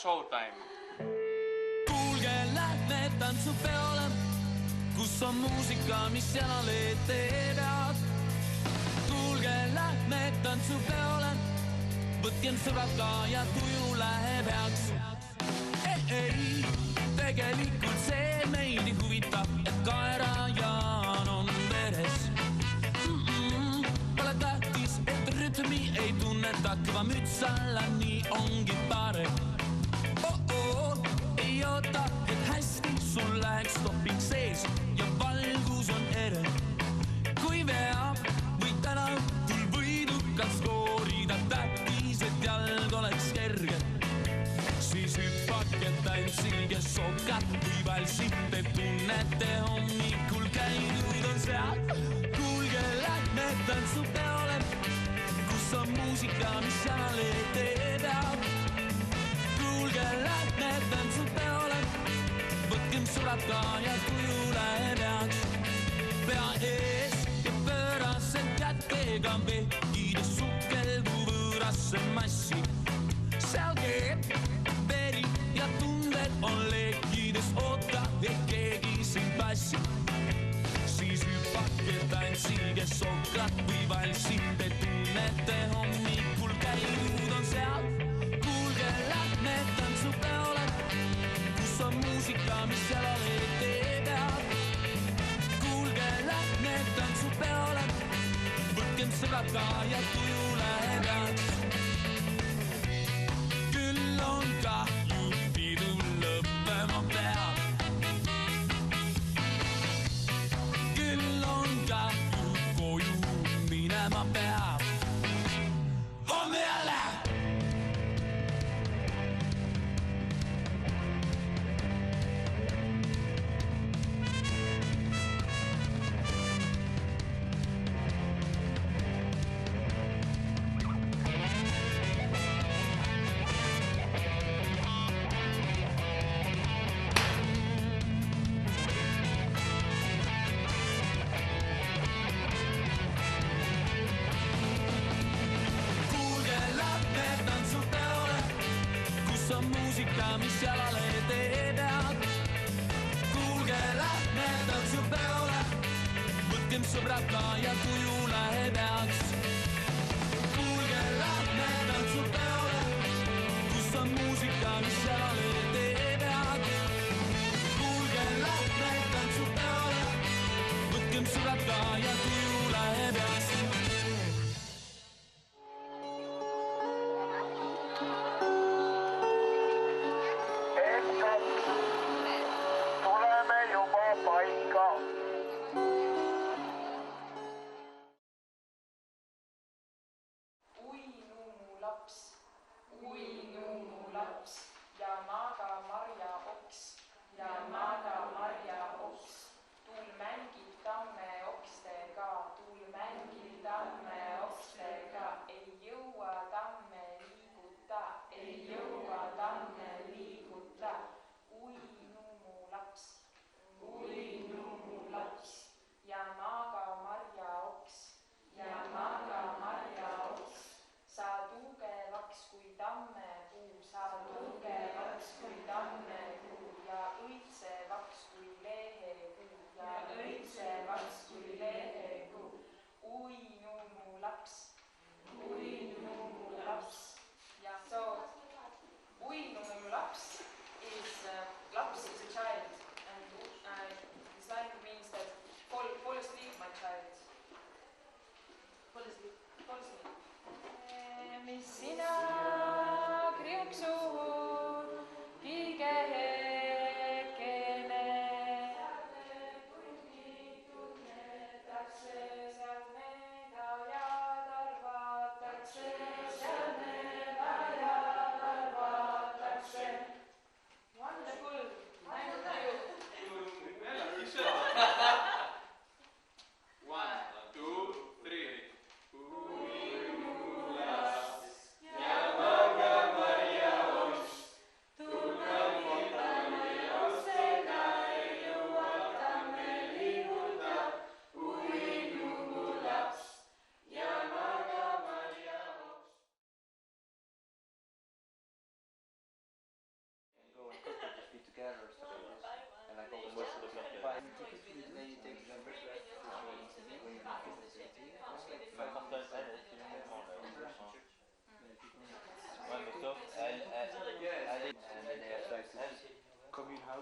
Showtime. Kuulge, lähme tantsupeole, kus on muusika, mis jalale teevad. Kuulge, lähme tantsupeole, võtkem sõbraga ja tuju läheb heaks. Ei, tegelikult see meid ei huvita, et kaerajaan on veres. Pole tähtis, et rütmi ei tunneta, kõva müts alla, nii ongi parem. Ei oota, et hästi sul läheks stopping sees ja valgus on ere. Kui veab, võid täna õhtul võidukalt skoorida, tähtis, et jalg oleks kerge. Siis hüppake, tantsige, sokad või valsid, te tunnete hommikul käidud on seal. Kuulge, lähme tantsupeole, kus on muusika, mis jalale teevad. Kuulge, lähme tantsupeole, võtkem sõbraga ja tuju läheb heaks. Pea ees ja pööraselt kätega vehkides sukeldu võõrasse massi. Seal keeb veri ja tunded on leekides, oota, et keegi sind passi. Siis hüppake, tantsige, sokad või valsid, te tunnete hommikul käidud on seal. Kuulge, lähme tantsupeole, kus on muusika, mis jalale teevad. Kuulge, lähme tantsupeole, võtkem sõbraga ja tuju läheb heaks. Küll on kahju, pidu lõppema peab. Küll on kahju, koju minema peab. Homme jälle! On muusika, mis jalale teevad. Kuulge, lähme tantsupeole, võtkem sõbraga ja tuju läheb heaks. Kuulge, lähme tantsupeole, kus on muusika, mis jalale teevad. Kuulge, lähme tantsupeole, võtkem sõbraga ja tuju läheb heaks. Tuleme juba paika. Ui, numu laps ja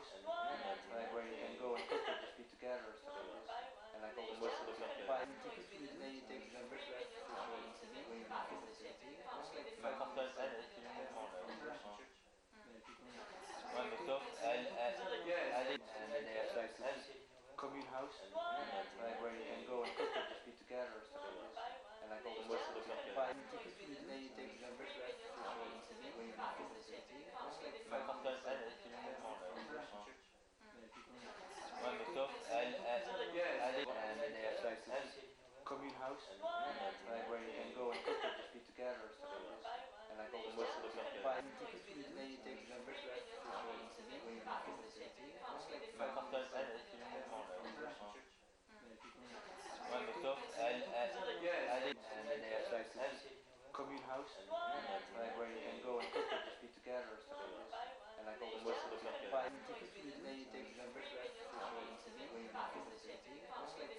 house, like where you can go and cook or just be together or stuff like this. And like all the but typically they take members back to Ma quand elle est filmée dans le... Ouais, mais sauf, elle est... and then they have like this commune house, like where you can go and cook or just be together or stuff like this. And like all the but typically they take members back to Ma quand elle est filmée dans le... Ouais, mais sauf, elle est... and then they have like this commune house, like where you can go and cook or just be together or stuff like this. And like all the but typically they take members back to Ma quand elle est filmée dans le... Ouais, mais sauf, elle est... and then they have like this commune house, like where you can go and cook or just be together or stuff like this. And like all the but typically they take members back to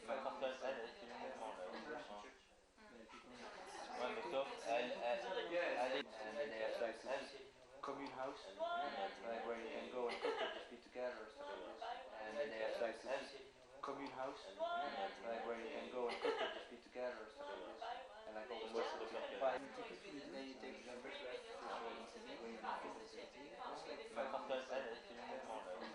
Ma quand elle est filmée dans le... Ouais, mais sauf, elle est... and then they have like this commune house, like where you can go and cook or just be together or stuff like this. And then they have like this commune house, like where you can go and cook or just be together or stuff like this. And like all the but typically they take members back to Ma quand elle est filmée dans le...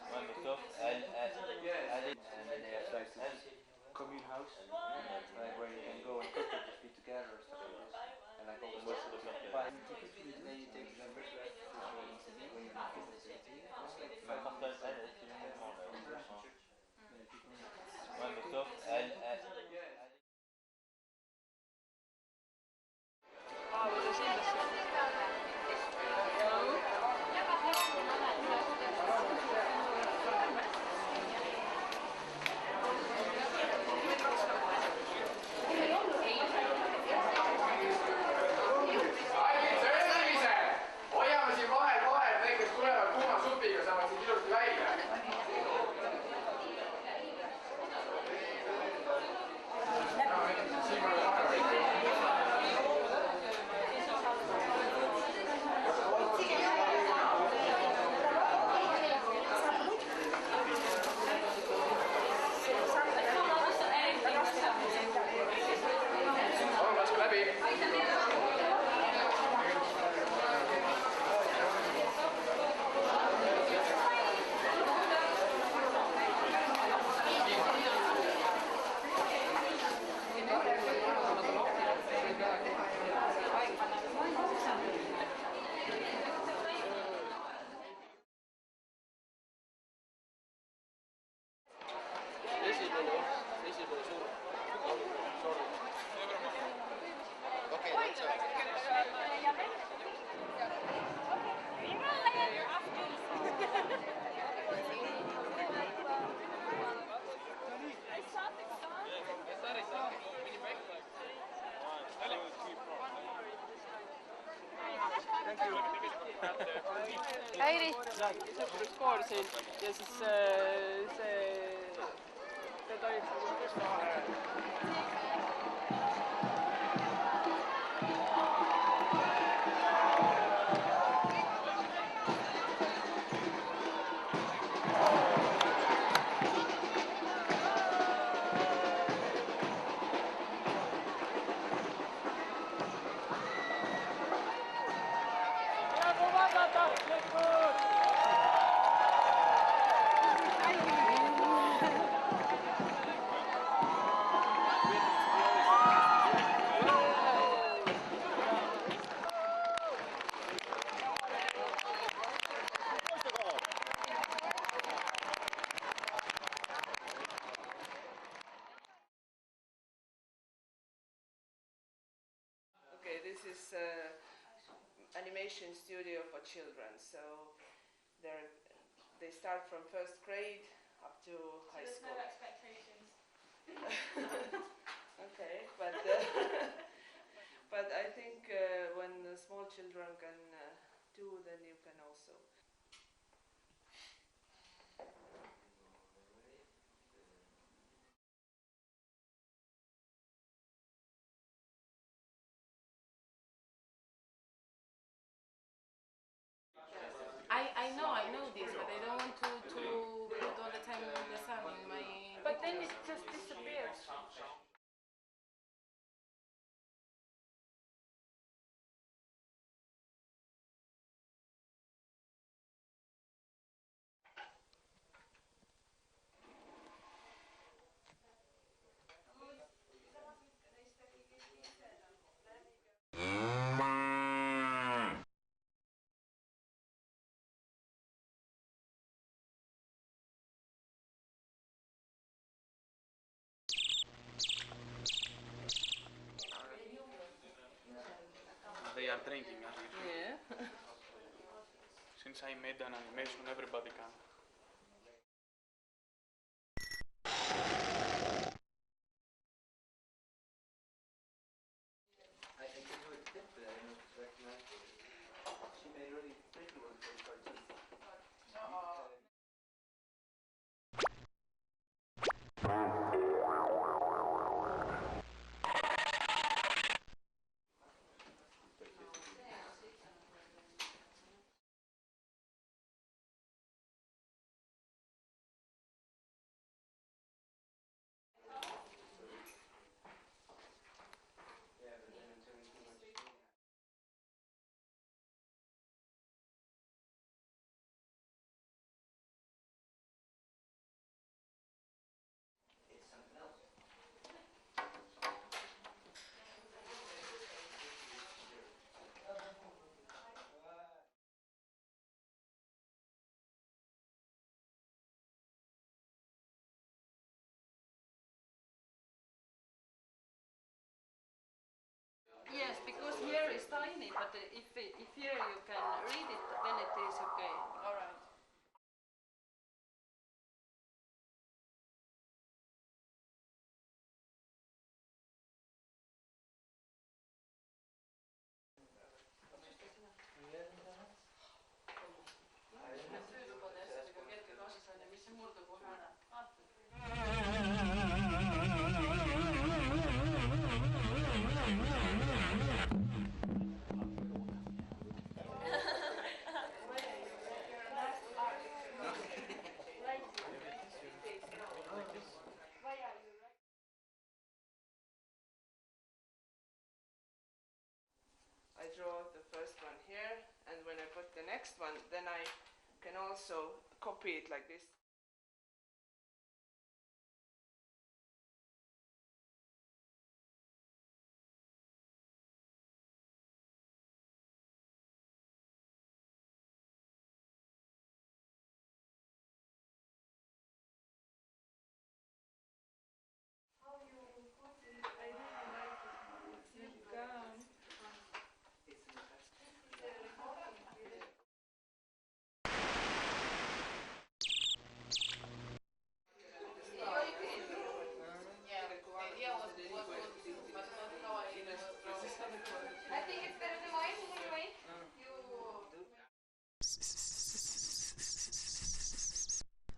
Ouais, mais sauf, elle est... and then they have like this commune house, like where you can go and cook or just be together or stuff like this. And like all the but typically they take members back to Ma quand elle est filmée dans le... Ouais, mais sauf, elle est... hoiame siin vahel, need, kes tulevad kuuma supiga, saavad siit ilusti välja. Siin ma palun laske läbi. Häirit, skoor siin ja siis see te tohiks Okay, this is animation studio for children. So they start from first grade up to high school. There's no expectations. Okay, but but I think when small children can do, then you can also. I know They are drinking as we speak. Yeah. Since I made an animation, everybody can. I can do it tip, but I don't know if it's recognized. She made really pretty ones for the cartoon. Yeah, but then I'm doing too much doing that. It's something else. Yes, because here is tiny, but if here you can read it, then it is okay. All right. I draw the first one here, and when I put the next one, then I can also copy it like this.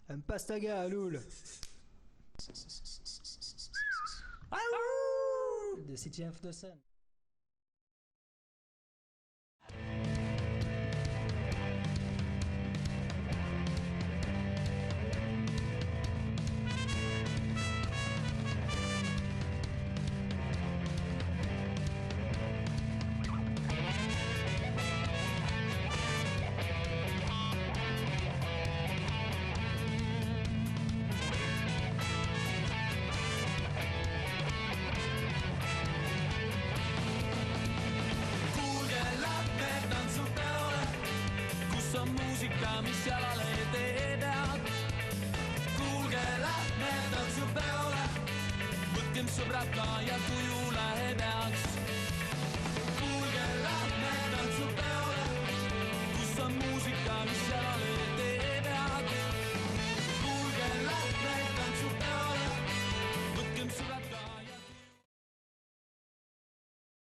Un pastaga à Loul. The City of the Sun. Mis jalale teevad. Kuulge, lähme tantsupeole, võtkem sõbrad ka ja tuju läheb heaks.